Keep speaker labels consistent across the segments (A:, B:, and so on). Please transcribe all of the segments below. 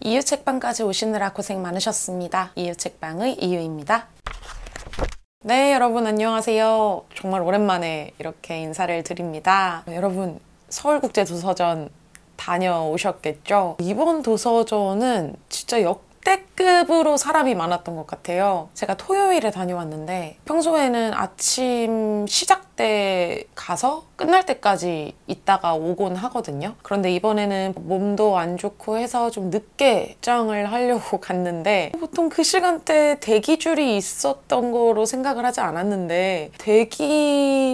A: 이유책방까지 오시느라 고생 많으셨습니다. 이유책방의 이유입니다. 네, 여러분 안녕하세요. 정말 오랜만에 이렇게 인사를 드립니다. 여러분 서울국제도서전 다녀오셨겠죠? 이번 도서전은 진짜 역대급으로 사람이 많았던 것 같아요. 제가 토요일에 다녀왔는데 평소에는 아침 시작 때 가서 끝날 때까지 있다가 오곤 하거든요. 그런데 이번에는 몸도 안 좋고 해서 좀 늦게 입장을 하려고 갔는데 보통 그 시간대 대기줄이 있었던 거로 생각을 하지 않았는데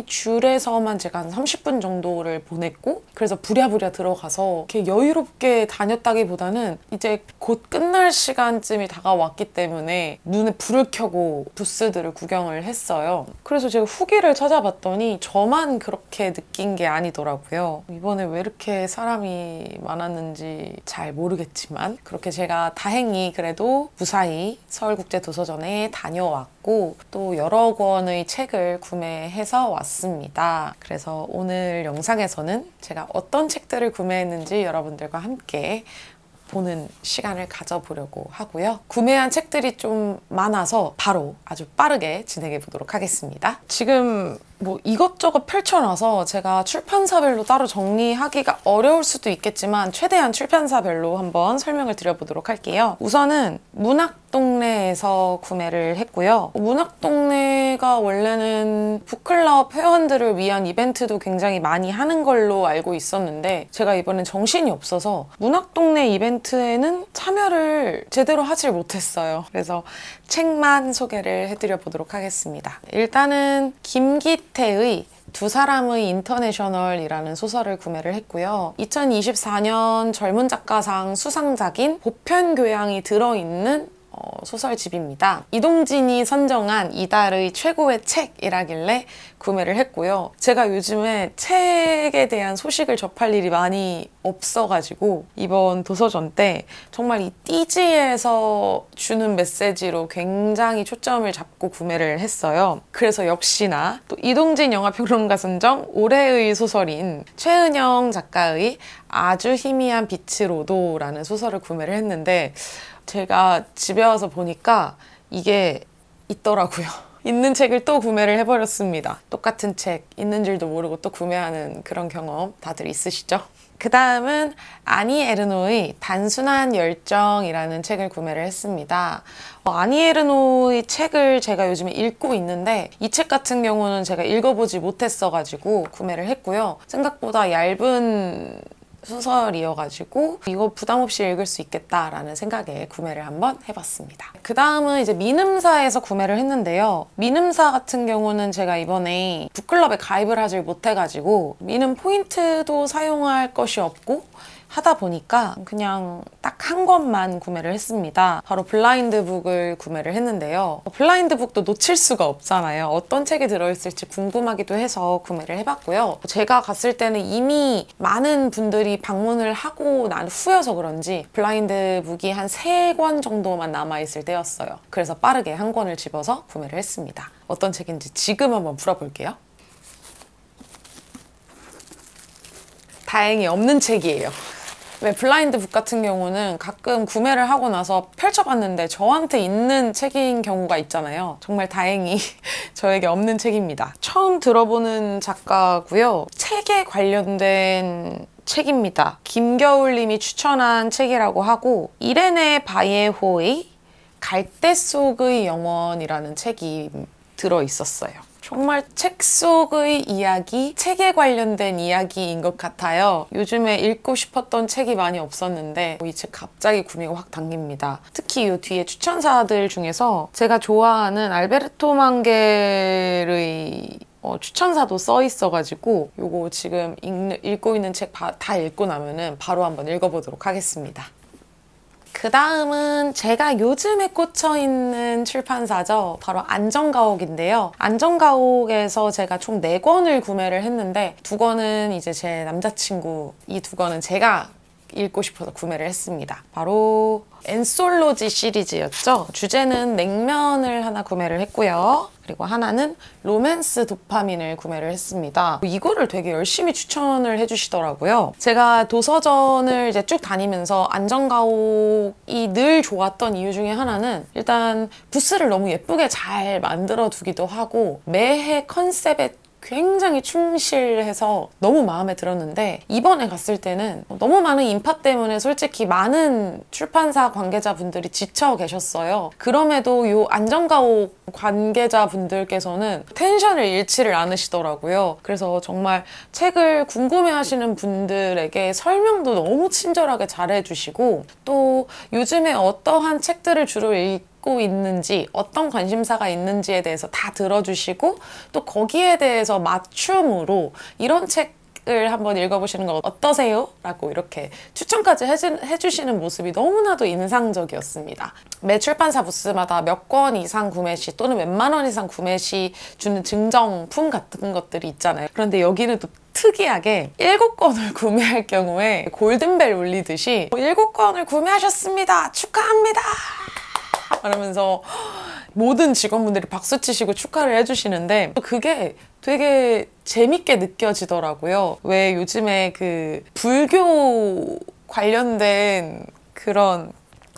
A: 대기줄에서만 제가 한 30분 정도를 보냈고 그래서 부랴부랴 들어가서 이렇게 여유롭게 다녔다기보다는 이제 곧 끝날 시간쯤이 다가왔기 때문에 눈에 불을 켜고 부스들을 구경을 했어요. 그래서 제가 후기를 찾아봤더니 저만 그렇게 느낀 게 아니더라고요. 이번에 왜 이렇게 사람이 많았는지 잘 모르겠지만 그렇게 제가 다행히 그래도 무사히 서울국제도서전에 다녀왔고 또 여러 권의 책을 구매해서 왔습니다. 그래서 오늘 영상에서는 제가 어떤 책들을 구매했는지 여러분들과 함께 보는 시간을 가져보려고 하고요. 구매한 책들이 좀 많아서 바로 아주 빠르게 진행해 보도록 하겠습니다. 지금 뭐 이것저것 펼쳐놔서 제가 출판사별로 따로 정리하기가 어려울 수도 있겠지만 최대한 출판사별로 한번 설명을 드려보도록 할게요. 우선은 문학동네에서 구매를 했고요. 문학동네가 원래는 북클럽 회원들을 위한 이벤트도 굉장히 많이 하는 걸로 알고 있었는데 제가 이번엔 정신이 없어서 문학동네 이벤트에는 참여를 제대로 하질 못했어요. 그래서 책만 소개를 해드려 보도록 하겠습니다. 일단은 김기태의 두 사람의 인터내셔널이라는 소설을 구매를 했고요. 2024년 젊은 작가상 수상작인 보편교양이 들어있는 소설집입니다. 이동진이 선정한 이달의 최고의 책이라길래 구매를 했고요. 제가 요즘에 책에 대한 소식을 접할 일이 많이 없어가지고 이번 도서전 때 정말 이 띠지에서 주는 메시지로 굉장히 초점을 잡고 구매를 했어요. 그래서 역시나 또 이동진 영화평론가 선정 올해의 소설인 최은영 작가의 아주 희미한 빛으로도라는 소설을 구매를 했는데 제가 집에 와서 보니까 이게 있더라고요. 있는 책을 또 구매를 해버렸습니다. 똑같은 책 있는 줄도 모르고 또 구매하는 그런 경험 다들 있으시죠? 그 다음은 아니 에르노의 단순한 열정이라는 책을 구매를 했습니다. 아니 에르노의 책을 제가 요즘에 읽고 있는데 이 책 같은 경우는 제가 읽어보지 못했어가지고 구매를 했고요. 생각보다 얇은 소설이어가지고 이거 부담 없이 읽을 수 있겠다라는 생각에 구매를 한번 해봤습니다. 그 다음은 이제 미음사에서 구매를 했는데요. 미음사 같은 경우는 제가 이번에 북클럽에 가입을 하질 못해가지고 미음 포인트도 사용할 것이 없고 하다 보니까 그냥 딱 한 권만 구매를 했습니다. 바로 블라인드북을 구매를 했는데요. 블라인드북도 놓칠 수가 없잖아요. 어떤 책이 들어있을지 궁금하기도 해서 구매를 해봤고요. 제가 갔을 때는 이미 많은 분들이 방문을 하고 난 후여서 그런지 블라인드북이 한 3권 정도만 남아있을 때였어요. 그래서 빠르게 한 권을 집어서 구매를 했습니다. 어떤 책인지 지금 한번 풀어볼게요. 다행히 없는 책이에요. 왜 블라인드북 같은 경우는 가끔 구매를 하고 나서 펼쳐봤는데 저한테 있는 책인 경우가 있잖아요. 정말 다행히 저에게 없는 책입니다. 처음 들어보는 작가고요. 책에 관련된 책입니다. 김겨울님이 추천한 책이라고 하고 이레네 바예호의 갈대 속의 영원이라는 책이 들어있었어요. 정말 책 속의 이야기, 책에 관련된 이야기인 것 같아요. 요즘에 읽고 싶었던 책이 많이 없었는데 이 책 갑자기 구매가 확 당깁니다. 특히 이 뒤에 추천사들 중에서 제가 좋아하는 알베르토 망겔의 추천사도 써 있어가지고 요거 지금 읽고 있는 책 다 읽고 나면은 바로 한번 읽어보도록 하겠습니다. 그 다음은 제가 요즘에 꽂혀있는 출판사죠. 바로 안정가옥인데요. 안정가옥에서 제가 총 4권을 구매를 했는데 2권은 이제 제 남자친구, 이 2권은 제가 읽고 싶어서 구매를 했습니다. 바로 엔솔로지 시리즈였죠. 주제는 냉면을 하나 구매를 했고요. 그리고 하나는 로맨스 도파민을 구매를 했습니다. 이거를 되게 열심히 추천을 해주시더라고요. 제가 도서전을 이제 쭉 다니면서 안전가옥이 늘 좋았던 이유 중에 하나는 일단 부스를 너무 예쁘게 잘 만들어 두기도 하고 매해 컨셉에 굉장히 충실해서 너무 마음에 들었는데 이번에 갔을 때는 너무 많은 인파 때문에 솔직히 많은 출판사 관계자분들이 지쳐 계셨어요. 그럼에도 요 안전가옥 관계자분들께서는 텐션을 잃지를 않으시더라고요. 그래서 정말 책을 궁금해하시는 분들에게 설명도 너무 친절하게 잘해주시고 또 요즘에 어떠한 책들을 주로 읽고 있는지 어떤 관심사가 있는지에 대해서 다 들어주시고 또 거기에 대해서 맞춤으로 이런 책을 한번 읽어보시는 거 어떠세요? 라고 이렇게 추천까지 해주시는 모습이 너무나도 인상적이었습니다. 매 출판사 부스마다 몇 권 이상 구매 시 또는 몇만 원 이상 구매 시 주는 증정품 같은 것들이 있잖아요. 그런데 여기는 또 특이하게 7권을 구매할 경우에 골든벨 울리듯이 7권을 구매하셨습니다. 축하합니다. 그러면서 모든 직원분들이 박수치시고 축하를 해주시는데 그게 되게 재밌게 느껴지더라고요. 왜 요즘에 그 불교 관련된 그런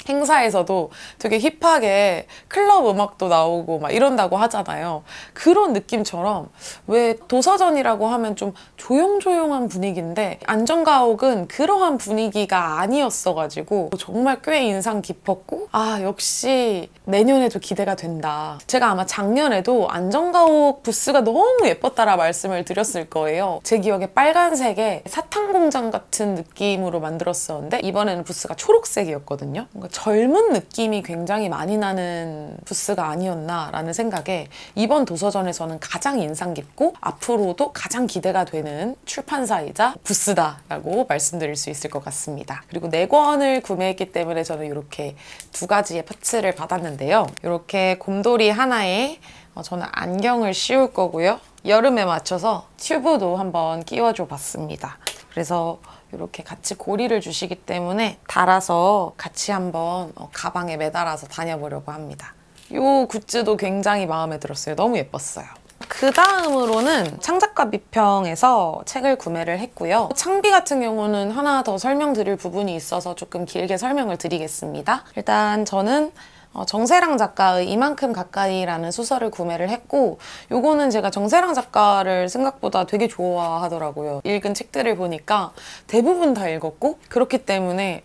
A: 행사에서도 되게 힙하게 클럽 음악도 나오고 막 이런다고 하잖아요. 그런 느낌처럼 왜 도서전이라고 하면 좀 조용조용한 분위기인데 안전가옥은 그러한 분위기가 아니었어가지고 정말 꽤 인상 깊었고 아 역시 내년에도 기대가 된다. 제가 아마 작년에도 안전가옥 부스가 너무 예뻤다라 말씀을 드렸을 거예요. 제 기억에 빨간색에 사탕공장 같은 느낌으로 만들었었는데 이번에는 부스가 초록색이었거든요. 뭔가 젊은 느낌이 굉장히 많이 나는 부스가 아니었나라는 생각에 이번 도서전에서는 가장 인상 깊고 앞으로도 가장 기대가 되는 출판사이자 부스다라고 말씀드릴 수 있을 것 같습니다. 그리고 4권을 구매했기 때문에 저는 이렇게 2가지의 파츠를 받았는데요. 이렇게 곰돌이 하나에 저는 안경을 씌울 거고요. 여름에 맞춰서 튜브도 한번 끼워줘 봤습니다. 그래서 이렇게 같이 고리를 주시기 때문에 달아서 같이 한번 가방에 매달아서 다녀보려고 합니다. 이 굿즈도 굉장히 마음에 들었어요. 너무 예뻤어요. 그 다음으로는 창작가 비평에서 책을 구매를 했고요. 창비 같은 경우는 하나 더 설명드릴 부분이 있어서 조금 길게 설명을 드리겠습니다. 일단 저는 정세랑 작가의 이만큼 가까이라는 소설을 구매를 했고 요거는 제가 정세랑 작가를 생각보다 되게 좋아하더라고요. 읽은 책들을 보니까 대부분 다 읽었고 그렇기 때문에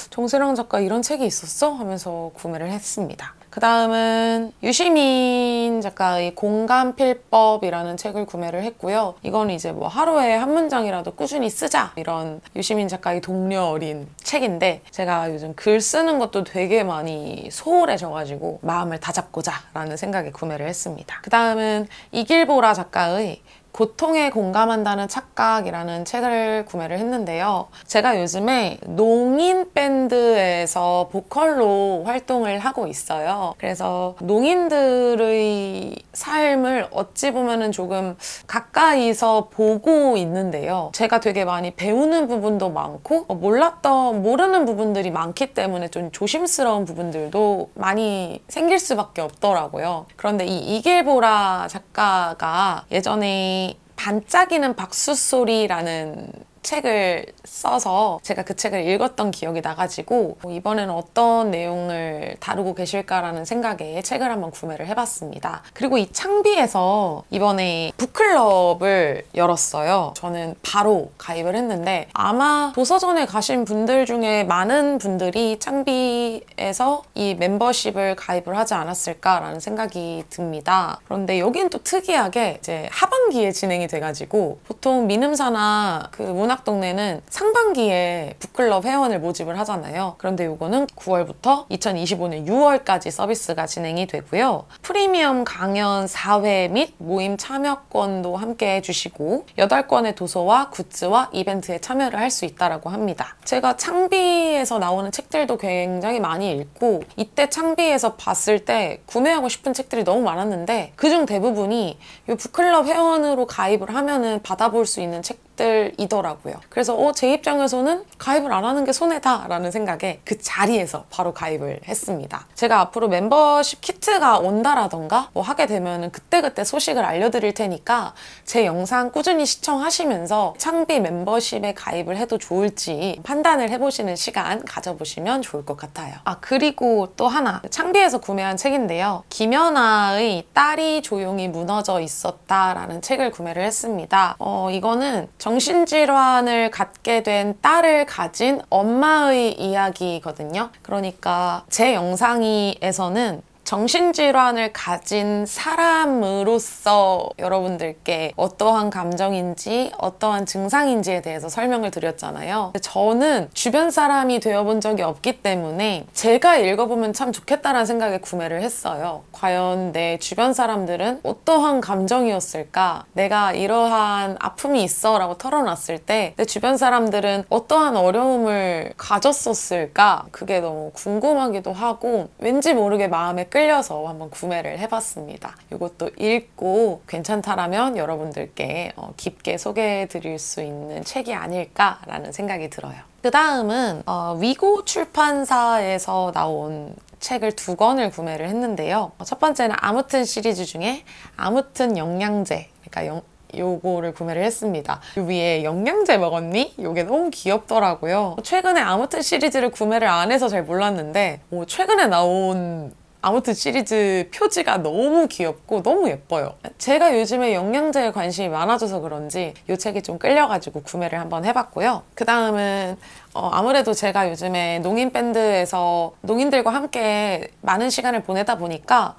A: 정세랑 작가 이런 책이 있었어? 하면서 구매를 했습니다. 그 다음은 유시민 작가의 공감필법이라는 책을 구매를 했고요. 이건 이제 뭐 하루에 한 문장이라도 꾸준히 쓰자 이런 유시민 작가의 동료 어린 책인데 제가 요즘 글 쓰는 것도 되게 많이 소홀해져가지고 마음을 다잡고자 라는 생각에 구매를 했습니다. 그 다음은 이길보라 작가의 고통에 공감한다는 착각이라는 책을 구매를 했는데요. 제가 요즘에 농인 밴드에서 보컬로 활동을 하고 있어요. 그래서 농인들의 삶을 어찌 보면은 조금 가까이서 보고 있는데요. 제가 되게 많이 배우는 부분도 많고 모르는 부분들이 많기 때문에 좀 조심스러운 부분들도 많이 생길 수밖에 없더라고요. 그런데 이 이길보라 작가가 예전에 반짝이는 박수소리라는 책을 써서 제가 그 책을 읽었던 기억이 나가지고 이번에는 어떤 내용을 다루고 계실까라는 생각에 책을 한번 구매를 해봤습니다. 그리고 이 창비에서 이번에 북클럽을 열었어요. 저는 바로 가입을 했는데 아마 도서전에 가신 분들 중에 많은 분들이 창비에서 이 멤버십을 가입을 하지 않았을까라는 생각이 듭니다. 그런데 여긴 또 특이하게 이제 하반기에 진행이 돼가지고 보통 민음사나 그 문학동네는 상반기에 북클럽 회원을 모집을 하잖아요. 그런데 이거는 9월부터 2025년 6월까지 서비스가 진행이 되고요. 프리미엄 강연 4회 및 모임 참여권도 함께 해주시고 8권의 도서와 굿즈와 이벤트에 참여를 할 수 있다고 합니다. 제가 창비에서 나오는 책들도 굉장히 많이 읽고 이때 창비에서 봤을 때 구매하고 싶은 책들이 너무 많았는데 그중 대부분이 이 북클럽 회원으로 가입을 하면은 받아볼 수 있는 책 책들이더라고요. 그래서 제 입장에서는 가입을 안 하는 게 손해다 라는 생각에 그 자리에서 바로 가입을 했습니다. 제가 앞으로 멤버십 키트가 온다라던가 뭐 하게 되면 그때그때 소식을 알려드릴 테니까 제 영상 꾸준히 시청하시면서 창비 멤버십에 가입을 해도 좋을지 판단을 해보시는 시간 가져보시면 좋을 것 같아요. 그리고 또 하나, 창비에서 구매한 책인데요. 김연아의 딸이 조용히 무너져 있었다라는 책을 구매를 했습니다. 이거는 정신질환을 갖게 된 딸을 가진 엄마의 이야기거든요. 그러니까 제 영상에서는 정신질환을 가진 사람으로서 여러분들께 어떠한 감정인지 어떠한 증상인지에 대해서 설명을 드렸잖아요. 저는 주변 사람이 되어본 적이 없기 때문에 제가 읽어보면 참 좋겠다라는 생각에 구매를 했어요. 과연 내 주변 사람들은 어떠한 감정이었을까? 내가 이러한 아픔이 있어 라고 털어놨을 때 내 주변 사람들은 어떠한 어려움을 가졌었을까? 그게 너무 궁금하기도 하고 왠지 모르게 마음에 끌려서 한번 구매를 해봤습니다. 이것도 읽고 괜찮다라면 여러분들께 깊게 소개해드릴 수 있는 책이 아닐까라는 생각이 들어요. 그 다음은 위고 출판사에서 나온 책을 2권을 구매를 했는데요. 첫 번째는 아무튼 시리즈 중에 아무튼 영양제, 그러니까 요거를 구매를 했습니다. 요 위에 영양제 먹었니? 요게 너무 귀엽더라고요. 최근에 아무튼 시리즈를 구매를 안 해서 잘 몰랐는데 최근에 나온 아무튼 시리즈 표지가 너무 귀엽고 너무 예뻐요. 제가 요즘에 영양제에 관심이 많아져서 그런지 이 책이 좀 끌려가지고 구매를 한번 해봤고요. 그 다음은 아무래도 제가 요즘에 농인밴드에서 농인들과 함께 많은 시간을 보내다 보니까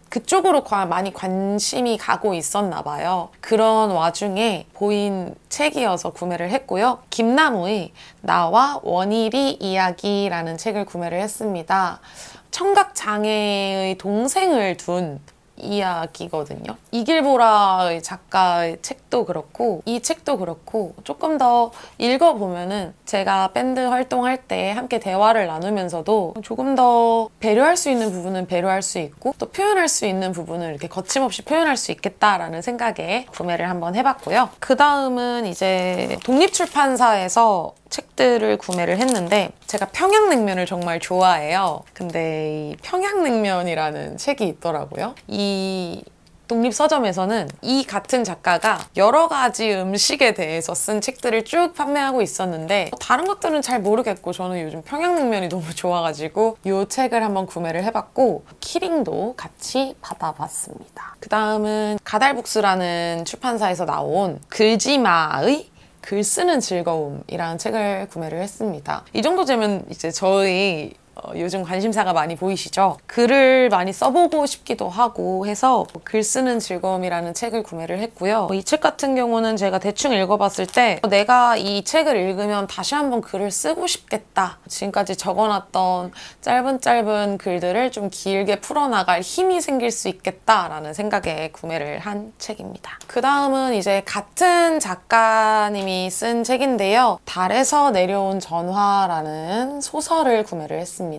A: 그쪽으로 많이 관심이 가고 있었나 봐요. 그런 와중에 보인 책이어서 구매를 했고요. 김나무의 나와 원일이 이야기라는 책을 구매를 했습니다. 청각장애의 동생을 둔 이야기거든요. 이길보라의 작가의 책도 그렇고 이 책도 그렇고 조금 더 읽어보면은 제가 밴드 활동할 때 함께 대화를 나누면서도 조금 더 배려할 수 있는 부분은 배려할 수 있고 또 표현할 수 있는 부분을 이렇게 거침없이 표현할 수 있겠다라는 생각에 구매를 한번 해봤고요. 그 다음은 이제 독립출판사에서 책들을 구매를 했는데 제가 평양냉면을 정말 좋아해요. 근데 이 평양냉면이라는 책이 있더라고요. 이 독립서점에서는 이 같은 작가가 여러 가지 음식에 대해서 쓴 책들을 쭉 판매하고 있었는데 다른 것들은 잘 모르겠고 저는 요즘 평양냉면이 너무 좋아가지고 이 책을 한번 구매를 해봤고 키링도 같이 받아봤습니다. 그 다음은 가달북스라는 출판사에서 나온 글지마의 글 쓰는 즐거움이라는 책을 구매를 했습니다. 이 정도 되면 이제 저희 요즘 관심사가 많이 보이시죠? 글을 많이 써보고 싶기도 하고 해서 글 쓰는 즐거움이라는 책을 구매를 했고요. 이 책 같은 경우는 제가 대충 읽어봤을 때 내가 이 책을 읽으면 다시 한번 글을 쓰고 싶겠다. 지금까지 적어놨던 짧은 글들을 좀 길게 풀어나갈 힘이 생길 수 있겠다라는 생각에 구매를 한 책입니다. 그 다음은 이제 같은 작가님이 쓴 책인데요. 달에서 내려온 전화라는 소설을 구매를 했습니다.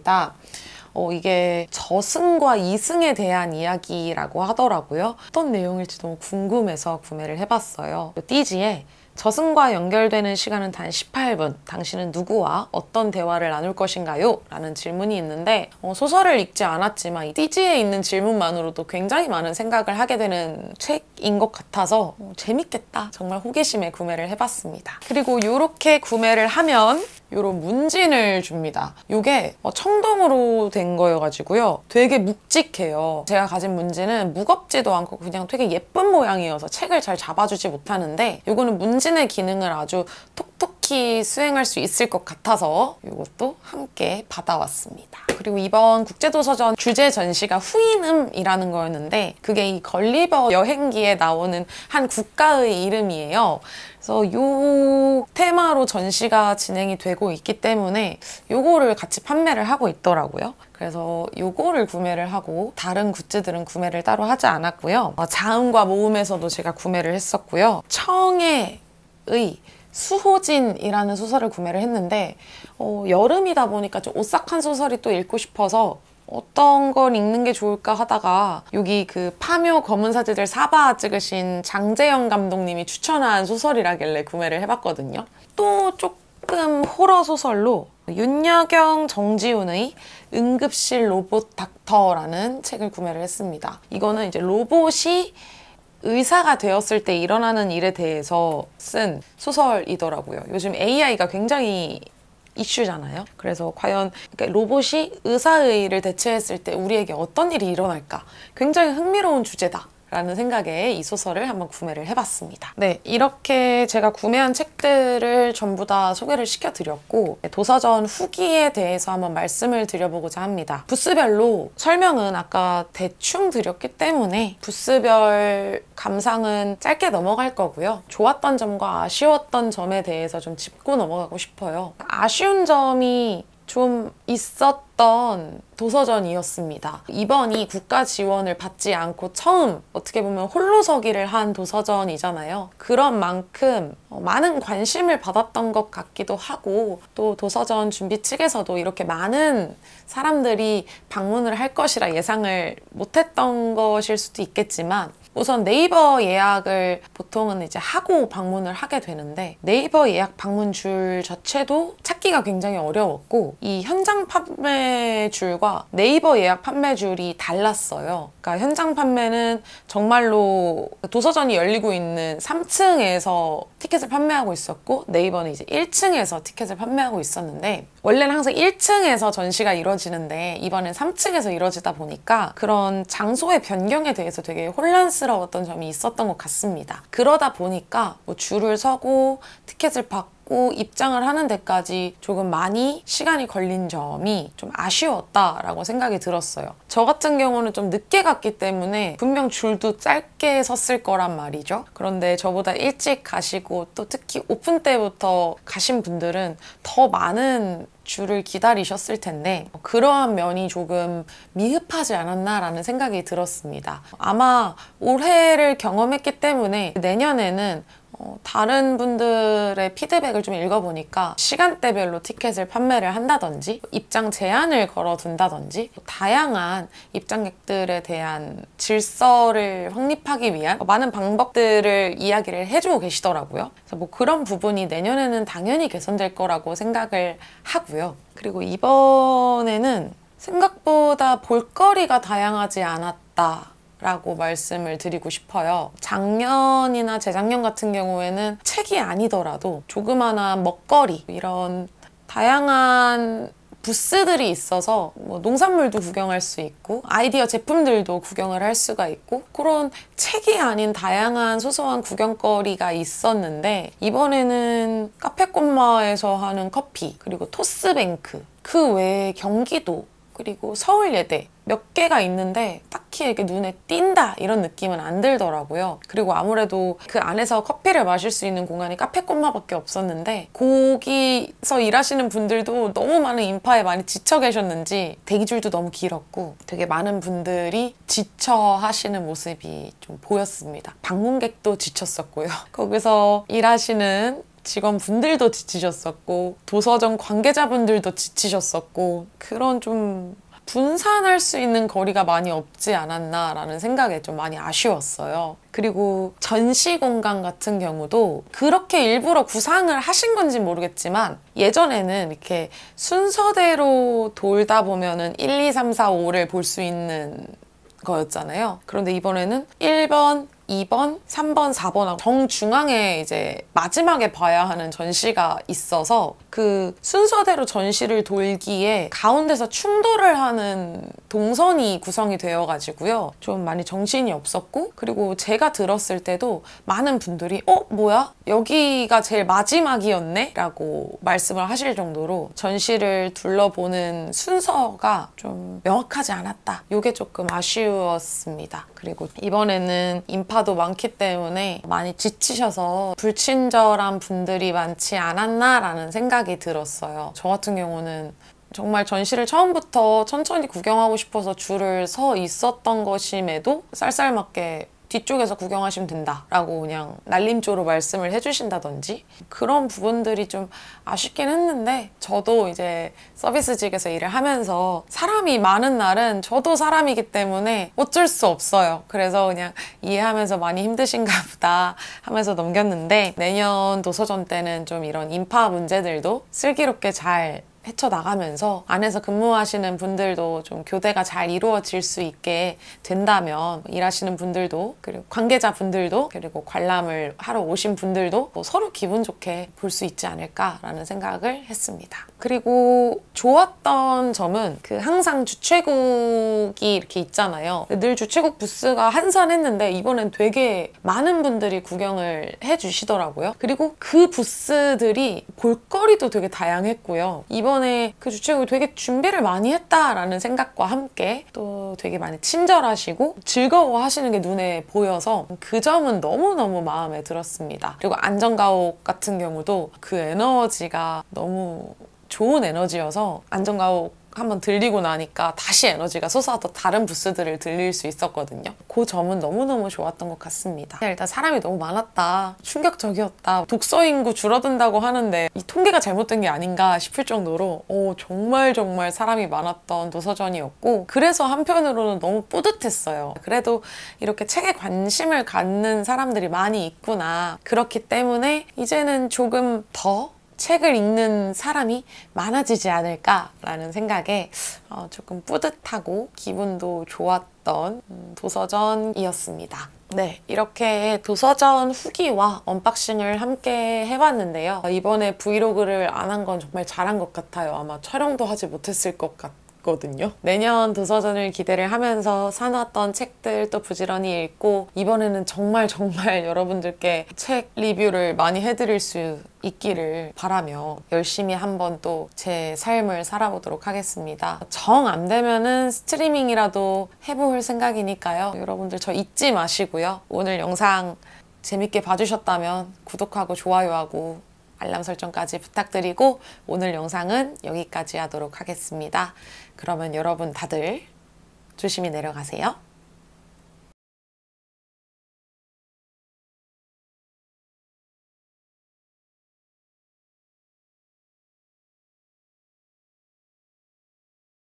A: 이게 저승과 이승에 대한 이야기라고 하더라고요. 어떤 내용일지 너무 궁금해서 구매를 해봤어요. 띠지에 저승과 연결되는 시간은 단 18분. 당신은 누구와 어떤 대화를 나눌 것인가요? 라는 질문이 있는데 소설을 읽지 않았지만 이 띠지에 있는 질문만으로도 굉장히 많은 생각을 하게 되는 책인 것 같아서 재밌겠다. 정말 호기심에 구매를 해봤습니다. 그리고 이렇게 구매를 하면 요런 문진을 줍니다. 요게 청동으로 된 거여가지고요. 되게 묵직해요. 제가 가진 문진은 무겁지도 않고 그냥 되게 예쁜 모양이어서 책을 잘 잡아주지 못하는데 요거는 문진의 기능을 아주 톡톡히 수행할 수 있을 것 같아서 요것도 함께 받아왔습니다. 그리고 이번 국제도서전 주제 전시가 후인음이라는 거였는데 그게 이 걸리버 여행기에 나오는 한 국가의 이름이에요. 그래서 이 테마로 전시가 진행이 되고 있기 때문에 요거를 같이 판매를 하고 있더라고요. 그래서 요거를 구매를 하고 다른 굿즈들은 구매를 따로 하지 않았고요. 자음과 모음에서도 제가 구매를 했었고요. 청해의 수호진이라는 소설을 구매를 했는데 여름이다 보니까 좀 오싹한 소설이 또 읽고 싶어서 어떤 걸 읽는 게 좋을까 하다가 여기 그 파묘 검은 사제들 사바 찍으신 장재영 감독님이 추천한 소설이라길래 구매를 해봤거든요. 또 조금 호러 소설로 윤여경 정지훈의 응급실 로봇 닥터라는 책을 구매를 했습니다. 이거는 이제 로봇이 의사가 되었을 때 일어나는 일에 대해서 쓴 소설이더라고요. 요즘 AI가 굉장히 이슈잖아요. 그래서 과연 로봇이 의사의 일을 대체했을 때 우리에게 어떤 일이 일어날까? 굉장히 흥미로운 주제다 라는 생각에 이 소설을 한번 구매를 해봤습니다. 네, 이렇게 제가 구매한 책들을 전부 다 소개를 시켜드렸고 도서전 후기에 대해서 한번 말씀을 드려보고자 합니다. 부스별로 설명은 아까 대충 드렸기 때문에 부스별 감상은 짧게 넘어갈 거고요. 좋았던 점과 아쉬웠던 점에 대해서 좀 짚고 넘어가고 싶어요. 아쉬운 점이 좀 있었던 도서전이었습니다. 이번이 국가 지원을 받지 않고 처음 어떻게 보면 홀로서기를 한 도서전이잖아요. 그런 만큼 많은 관심을 받았던 것 같기도 하고 또 도서전 준비 측에서도 이렇게 많은 사람들이 방문을 할 것이라 예상을 못했던 것일 수도 있겠지만 우선 네이버 예약을 보통은 이제 하고 방문을 하게 되는데 네이버 예약 방문 줄 자체도 찾기가 굉장히 어려웠고 이 현장 판매줄과 네이버 예약 판매줄이 달랐어요. 그러니까 현장 판매는 정말로 도서전이 열리고 있는 3층에서 티켓을 판매하고 있었고 네이버는 이제 1층에서 티켓을 판매하고 있었는데 원래는 항상 1층에서 전시가 이루어지는데 이번엔 3층에서 이루어지다 보니까 그런 장소의 변경에 대해서 되게 혼란스러웠던 점이 있었던 것 같습니다. 그러다 보니까 뭐 줄을 서고 티켓을 받고 입장을 하는 데까지 조금 많이 시간이 걸린 점이 좀 아쉬웠다라고 생각이 들었어요. 저 같은 경우는 좀 늦게 갔기 때문에 분명 줄도 짧게 섰을 거란 말이죠. 그런데 저보다 일찍 가시고 또 특히 오픈 때부터 가신 분들은 더 많은 줄을 기다리셨을 텐데 그러한 면이 조금 미흡하지 않았나라는 생각이 들었습니다. 아마 올해를 경험했기 때문에 내년에는 다른 분들의 피드백을 좀 읽어보니까 시간대별로 티켓을 판매를 한다든지 입장 제한을 걸어둔다든지 다양한 입장객들에 대한 질서를 확립하기 위한 많은 방법들을 이야기를 해주고 계시더라고요. 그래서 뭐 그런 부분이 내년에는 당연히 개선될 거라고 생각을 하고요. 그리고 이번에는 생각보다 볼거리가 다양하지 않았다 라고 말씀을 드리고 싶어요. 작년이나 재작년 같은 경우에는 책이 아니더라도 조그마한 먹거리 이런 다양한 부스들이 있어서 뭐 농산물도 구경할 수 있고 아이디어 제품들도 구경을 할 수가 있고 그런 책이 아닌 다양한 소소한 구경거리가 있었는데 이번에는 카페꼬마에서 하는 커피 그리고 토스뱅크 그 외에 경기도 그리고 서울예대 몇 개가 있는데 딱히 이렇게 눈에 띈다 이런 느낌은 안 들더라고요. 그리고 아무래도 그 안에서 커피를 마실 수 있는 공간이 카페꼬마밖에 없었는데 거기서 일하시는 분들도 너무 많은 인파에 많이 지쳐 계셨는지 대기줄도 너무 길었고 되게 많은 분들이 지쳐 하시는 모습이 좀 보였습니다. 방문객도 지쳤었고요. 거기서 일하시는 직원분들도 지치셨었고 도서전 관계자분들도 지치셨었고 그런 좀 분산할 수 있는 거리가 많이 없지 않았나라는 생각에 좀 많이 아쉬웠어요. 그리고 전시 공간 같은 경우도 그렇게 일부러 구상을 하신 건지 모르겠지만 예전에는 이렇게 순서대로 돌다 보면은 1, 2, 3, 4, 5를 볼 수 있는 거였잖아요. 그런데 이번에는 1번, 2번, 3번, 4번하고 정중앙에 이제 마지막에 봐야 하는 전시가 있어서 그 순서대로 전시를 돌기에 가운데서 충돌을 하는 동선이 구성이 되어가지고요. 좀 많이 정신이 없었고 그리고 제가 들었을 때도 많은 분들이 뭐야? 여기가 제일 마지막이었네? 라고 말씀을 하실 정도로 전시를 둘러보는 순서가 좀 명확하지 않았다. 이게 조금 아쉬웠습니다. 그리고 이번에는 인파도 많기 때문에 많이 지치셔서 불친절한 분들이 많지 않았나라는 생각이 들었어요. 저 같은 경우는 정말 전시를 처음부터 천천히 구경하고 싶어서 줄을 서 있었던 것임에도 쌀쌀맞게 뒤쪽에서 구경하시면 된다라고 그냥 날림조로 말씀을 해주신다든지 그런 부분들이 좀 아쉽긴 했는데, 저도 이제 서비스직에서 일을 하면서 사람이 많은 날은 저도 사람이기 때문에 어쩔 수 없어요. 그래서 그냥 이해하면서 많이 힘드신가 보다 하면서 넘겼는데, 내년 도서전 때는 좀 이런 인파 문제들도 슬기롭게 잘 헤쳐나가면서 안에서 근무하시는 분들도 좀 교대가 잘 이루어질 수 있게 된다면, 일하시는 분들도 그리고 관계자분들도 그리고 관람을 하러 오신 분들도 서로 기분 좋게 볼 수 있지 않을까라는 생각을 했습니다. 그리고 좋았던 점은 항상 주최국이 이렇게 있잖아요. 늘 주최국 부스가 한산했는데 이번엔 되게 많은 분들이 구경을 해주시더라고요. 그리고 그 부스들이 볼거리도 되게 다양했고요. 이번에 그 주최국이 되게 준비를 많이 했다라는 생각과 함께 또 되게 많이 친절하시고 즐거워하시는 게 눈에 보여서 그 점은 너무너무 마음에 들었습니다. 그리고 안전가옥 같은 경우도 그 에너지가 너무 좋은 에너지여서, 안전가옥 한번 들리고 나니까 다시 에너지가 솟아서 다른 부스들을 들릴 수 있었거든요. 그 점은 너무너무 좋았던 것 같습니다. 일단 사람이 너무 많았다, 충격적이었다, 독서 인구 줄어든다고 하는데 이 통계가 잘못된 게 아닌가 싶을 정도로 정말 사람이 많았던 도서전이었고, 그래서 한편으로는 너무 뿌듯했어요. 그래도 이렇게 책에 관심을 갖는 사람들이 많이 있구나. 그렇기 때문에 이제는 조금 더 책을 읽는 사람이 많아지지 않을까라는 생각에 조금 뿌듯하고 기분도 좋았던 도서전이었습니다. 네, 이렇게 도서전 후기와 언박싱을 함께 해봤는데요. 이번에 브이로그를 안 한 건 정말 잘한 것 같아요. 아마 촬영도 하지 못했을 것 같거든요. 내년 도서전을 기대를 하면서 사놨던 책들 또 부지런히 읽고, 이번에는 정말 여러분들께 책 리뷰를 많이 해드릴 수 있기를 바라며 열심히 한번 또 제 삶을 살아보도록 하겠습니다. 정 안 되면은 스트리밍이라도 해볼 생각이니까요. 여러분들 저 잊지 마시고요. 오늘 영상 재밌게 봐주셨다면 구독하고 좋아요하고 알람 설정까지 부탁드리고, 오늘 영상은 여기까지 하도록 하겠습니다. 그러면 여러분 다들 조심히 내려가세요.